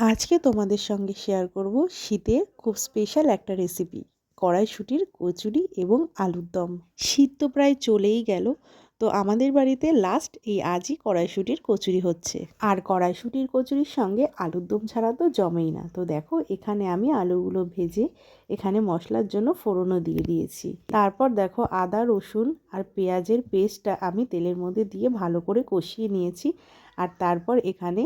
আজকে তোমাদের সঙ্গে শেয়ার করব শীতের খুব স্পেশাল একটা রেসিপি, কড়াইশুঁটির কচুরি এবং আলুর দম। শীত তো প্রায় চলেই গেল, তো আমাদের বাড়িতে লাস্ট এই আজই কড়াইশুঁটির কচুরি হচ্ছে। আর কড়াইশুঁটির কচুরির সঙ্গে আলুর দম ছাড়া তো জমেই না। তো দেখো, এখানে আমি আলুগুলো ভেজে এখানে মশলার জন্য ফোড়নও দিয়ে দিয়েছি। তারপর দেখো, আদা রসুন আর পেঁয়াজের পেস্টটা আমি তেলের মধ্যে দিয়ে ভালো করে কষিয়ে নিয়েছি। আর তারপর এখানে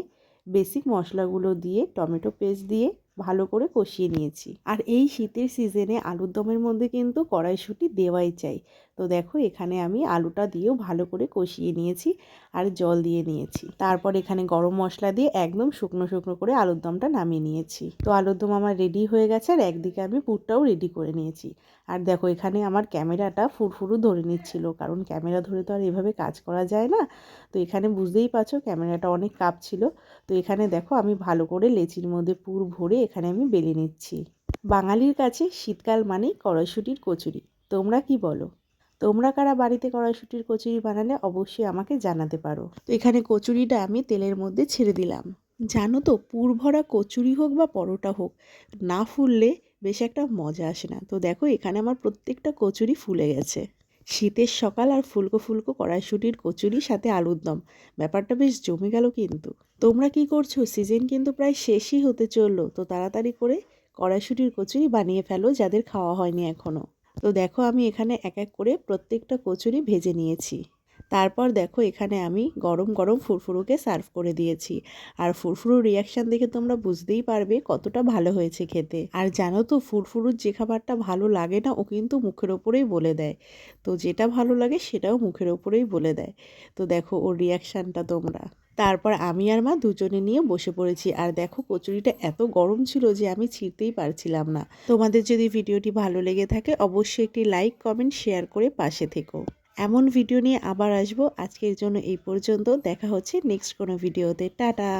বেসিক মশলাগুলো দিয়ে টমেটো পেস্ট দিয়ে ভালো করে কষিয়ে নিয়েছি। আর এই শীতের সিজনে আলুর দমের মধ্যে কিন্তু কড়াইশুঁটি দেওয়াই চাই। তো দেখো, এখানে আমি আলুটা দিয়েও ভালো করে কষিয়ে নিয়েছি আর জল দিয়ে নিয়েছি। তারপর এখানে গরম মশলা দিয়ে একদম শুকনো শুকনো করে আলুর দমটা নামিয়ে নিয়েছি। তো আলুর দম আমার রেডি হয়ে গেছে, আর একদিকে আমি পুরটাও রেডি করে নিয়েছি। আর দেখো, এখানে আমার ক্যামেরাটা ফুরফুরু ধরে নিচ্ছিল, কারণ ক্যামেরা ধরে তো আর এভাবে কাজ করা যায় না। তো এখানে বুঝতেই পারছো ক্যামেরাটা অনেক কাঁপছিল। তো এখানে দেখো, আমি ভালো করে লেচির মধ্যে পুর ভরে এখানে আমি বেলে নিচ্ছি। বাঙালির কাছে শীতকাল মানেই কড়াইশুঁটির কচুরি। তোমরা কি বলো? তোমরা কারা বাড়িতে কড়াইশুঁটির কচুরি বানালে অবশ্যই আমাকে জানাতে পারো। তো এখানে কচুরিটা আমি তেলের মধ্যে ছেড়ে দিলাম। জানো তো, পুর ভরা কচুরি হোক বা পরোটা হোক, না ফুললে বেশ একটা মজা আসে না। তো দেখো, এখানে আমার প্রত্যেকটা কচুরি ফুলে গেছে। শীতের সকাল আর ফুলকো ফুলকো কড়াইশুঁটির কচুরি সাথে আলুর দম, ব্যাপারটা বেশ জমে গেল কিন্তু। তোমরা কি করছো? সিজন কিন্তু প্রায় শেষই হতে চললো, তো তাড়াতাড়ি করে কড়াইশুঁটির কচুরি বানিয়ে ফেলো যাদের খাওয়া হয়নি এখনো। তো দেখো, আমি এখানে এক এক করে প্রত্যেকটা কচুরি ভেজে নিয়েছি। তারপর দেখো, এখানে আমি গরম গরম ফুরফুরুকে সার্ভ করে দিয়েছি। আর ফুরফুরুর রিয়াকশান দেখে তোমরা বুঝতেই পারবে কতটা ভালো হয়েছে খেতে। আর জানো তো, ফুরফুরুর যে খাবারটা ভালো লাগে না ও কিন্তু মুখের ওপরেই বলে দেয়। তো যেটা ভালো লাগে সেটাও মুখের ওপরেই বলে দেয়। তো দেখো ওর রিয়াকশানটা তোমরা। তারপর আমি আর মা দুজনে নিয়ে বসে পড়েছি। আর দেখো, কচুরিটা এত গরম ছিল যে আমি ছিঁড়তেই পারছিলাম না। তোমাদের যদি ভিডিওটি ভালো লেগে থাকে অবশ্যই একটি লাইক কমেন্ট শেয়ার করে পাশে থেকো। এমন ভিডিও নিয়ে আবার আসবো। আজকের জন্য এই পর্যন্ত। দেখা হচ্ছে নেক্সট কোনো ভিডিওতে। টাটা।